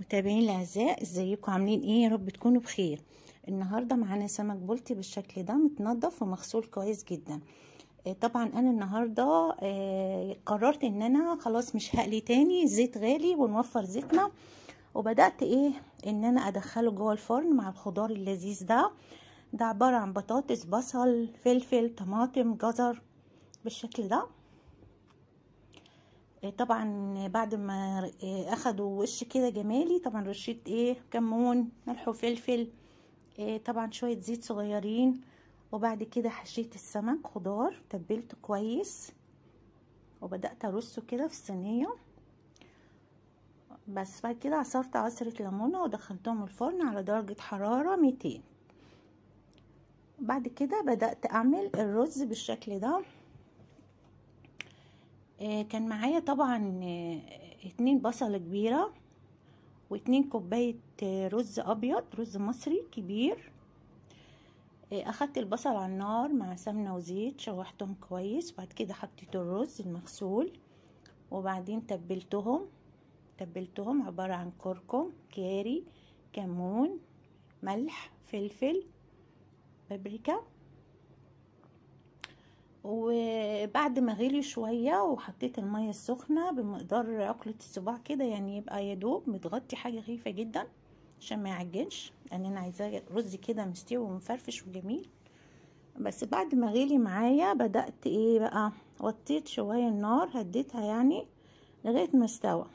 متابعين الاعزاء، ازيكم عاملين ايه؟ يا رب تكونوا بخير. النهارده معانا سمك بلطي بالشكل ده، متنضف ومغسول كويس جدا. طبعا انا النهارده قررت ان انا خلاص مش هقلي تاني، الزيت غالي ونوفر زيتنا. وبدات ان انا ادخله جوه الفرن مع الخضار اللذيذ ده عباره عن بطاطس، بصل، فلفل، طماطم، جزر بالشكل ده. طبعا بعد ما اخدوا وش كده جمالي، طبعا رشيت كمون، ملح وفلفل، طبعا شوية زيت صغيرين. وبعد كده حشيت السمك خضار، تبلته كويس وبدأت ارصه كده في الصينية. بس بعد كده عصرت عصرة ليمونة ودخلتهم الفرن على درجة حرارة 200. بعد كده بدأت اعمل الرز بالشكل ده. كان معايا طبعا 2 بصلة كبيرة و2 كوباية رز ابيض، رز مصري كبير. اخدت البصل على النار مع سمنة وزيت، شوحتهم كويس. بعد كده حطيت الرز المغسول وبعدين تبلتهم عبارة عن كركم، كاري، كمون، ملح، فلفل، بابريكا. وبعد ما غلي شوية وحطيت المية السخنة بمقدار عقلة الصباع كده، يعني يبقى يدوب متغطي، حاجة خفيفة جدا عشان ما يعجنش، لان انا عايزاه رز كده مستوي ومفرفش وجميل. بس بعد ما غلي معايا بدأت بقى، وطيت شوية النار، هديتها يعني لغاية ما استوى.